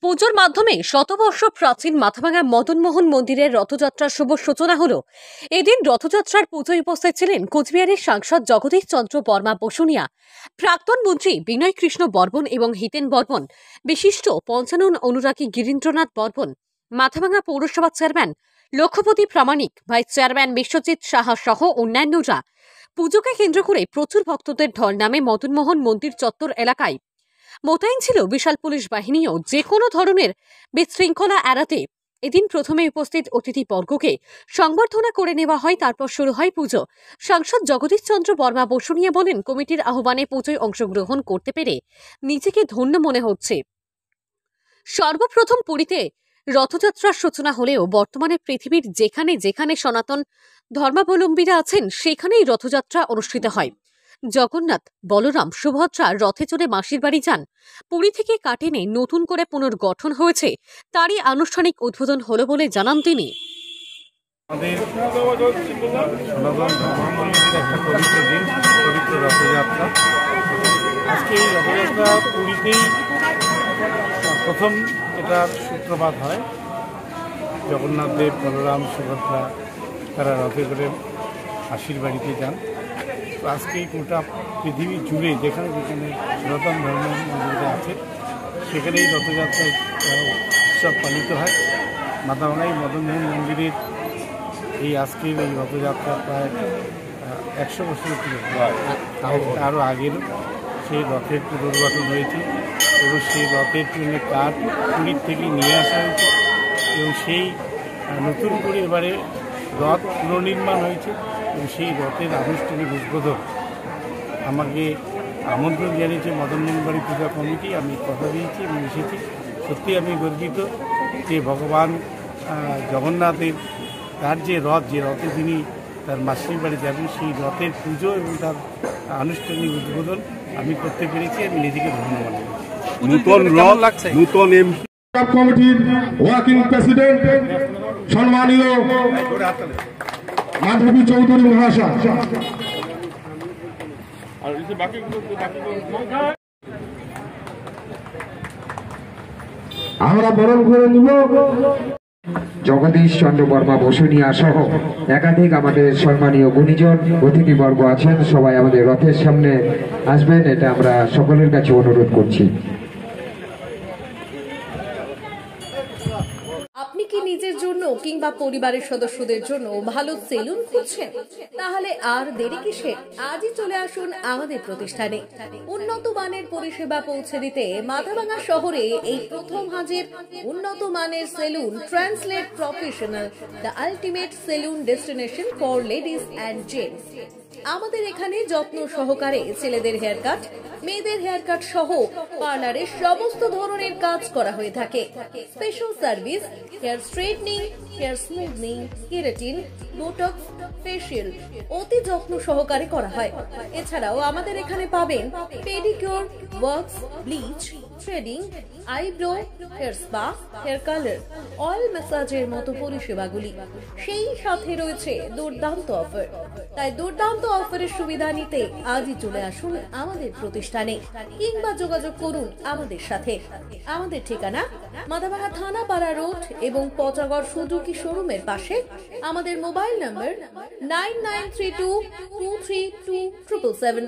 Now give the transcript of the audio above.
পুজোর মাধ্যমে শতবর্ষ প্রাচীন মাথাভাঙা মদনমোহন মন্দিরের রথযাত্রার শুভ সূচনা হলো। এদিন রথযাত্রার পুজোয় উপস্থিত ছিলেন কোচবিহারের সাংসদ জগদীশ চন্দ্র বর্মা বসুনিয়া, প্রাক্তন মন্ত্রী বিনয় কৃষ্ণ বর্মন এবং হিতেন বর্মন, বিশিষ্ট পঞ্চানন অনুরাগী গিরীন্দ্রনাথ বর্মন, মাথাভাঙা পৌরসভা চেয়ারম্যান লক্ষ্যপতি প্রামাণিক, ভাইস চেয়ারম্যান বিশ্বজিৎ সাহা সহ অন্যান্যরা। পুজোকে কেন্দ্র করে প্রচুর ভক্তদের ঢল নামে মদনমোহন মন্দির চত্বর এলাকায়। মোতায়েন ছিল বিশাল পুলিশ বাহিনীও যে কোনো ধরনের বিশৃঙ্খলা এড়াতে। এদিন প্রথমে উপস্থিত অতিথিবর্গকে সংবর্ধনা করে নেওয়া হয়, তারপর শুরু হয় পুজো। সাংসদ জগদীশ চন্দ্র বর্মা বসুনিয়া বলেন, কমিটির আহ্বানে পুজোয় অংশগ্রহণ করতে পেরে নিজেকে ধন্য মনে হচ্ছে। সর্বপ্রথম পুরীতে রথযাত্রার সূচনা হলেও বর্তমানে পৃথিবীর যেখানে যেখানে সনাতন ধর্মাবলম্বীরা আছেন সেখানেই রথযাত্রা অনুষ্ঠিত হয়। জগন্নাথ, বলরাম, সুভদ্রা রথে চড়ে মাসির বাড়ি যান। পুরী থেকে কাটেনে নতুন করে পুনর্গঠন হয়েছে, তারই আনুষ্ঠানিক উদ্বোধন হলো বলে জানান তিনি। পবিত্র রথযাত্রা, আজকে এই রথযাত্রা পুরীতেই প্রথম এটার সূত্রপাত হয়। জগন্নাথ দেব, বলরাম, সুভদ্রা তারা রথে করে মাসির বাড়িতে যান। তো আজকে গোটা পৃথিবী জুড়ে যেখানে যেখানে সনাতন ধর্মের মন্দিরে আছে সেখানেই রথযাত্রা উৎসব পালিত হয়। মাথাভাঙায় মদনমোহন মন্দিরের এই আজকের এই রথযাত্রা প্রায় 100 বছরের আরও আগের সেই রথের পুনর্গঠন হয়েছে এবং সেই রথের জন্য কাঠ পুরীর থেকে নিয়ে আসা হয়েছে এবং সেই নতুন করে এবারে রথ পুনর্নির্মাণ হয়েছে এবং সেই রথের আনুষ্ঠানিক উদ্বোধন আমাকে আমন্ত্রণ জানিয়েছে মদনমোহন বাড়ি পূজা কমিটি। আমি কথা দিয়েছি এবং এসেছি। সত্যি আমি গর্বিত যে ভগবান জগন্নাথের তার যে রথে তিনি তার মাসির বাড়ি যাবেন, সেই রথের পুজো এবং তার আনুষ্ঠানিক উদ্বোধন আমি করতে পেরেছি। আমি নিজেকে ধন্যবাদ। নতুন এমপি কমিটির ওয়ার্কিং প্রেসিডেন্ট সম্মানীয় মাধবী চৌধুরী মহাশয়, আমরা বরণ করে নিব। জগদীশ চন্দ্র বর্মা বসুনিয়া সহ একাধিক আমাদের সম্মানীয় গুণীজন অতিথিবর্গ আছেন, সবাই আমাদের রথের সামনে আসবেন, এটা আমরা সকলের কাছে অনুরোধ করছি। আপনি কি নিজের জন্য কিংবা পরিবারের সদস্যদের জন্য ভালো সেলুন খুঁজছেন? তাহলে আর দেরি কিসের? আজই চলে আসুন আমাদের প্রতিষ্ঠানে। উন্নত মানের পরিষেবা পৌঁছে দিতে মাথাভাঙা শহরে এই প্রথম হাজির উন্নত মানের salon translate professional, the ultimate salon destination for ladies and gents. আমাদের এখানে যত্ন সহকারে ছেলেদের হেয়ার কাট, মেয়েদের হেয়ার কাট সহ পার্লারের সমস্ত ধরনের কাজ করা হয়ে থাকে। Special service, hair straightening, hair smoothing, keratin, Botox, facial অতি যত্ন সহকারে করা হয়। এছাড়াও আমাদের এখানে পাবেন pedicure, wax, bleach, threading, eyebrow, hair spa, hair colour, oil ম্যাসাজের মতো পরিষেবাগুলি। সেই সাথে রয়েছে দুর্দান্ত অফার। তাই দুর্দান্ত অফারের সুবিধা নিতে আজই চলে আসুন আমাদের প্রতিষ্ঠানে কিংবা যোগাযোগ করুন আমাদের সাথে। আমাদের ঠিকানা মাথাভাঙা থানাপাড়া রোড এবং পচাগড় সুজুকি শোরুমের পাশে। আমাদের মোবাইল নম্বর 9932232777।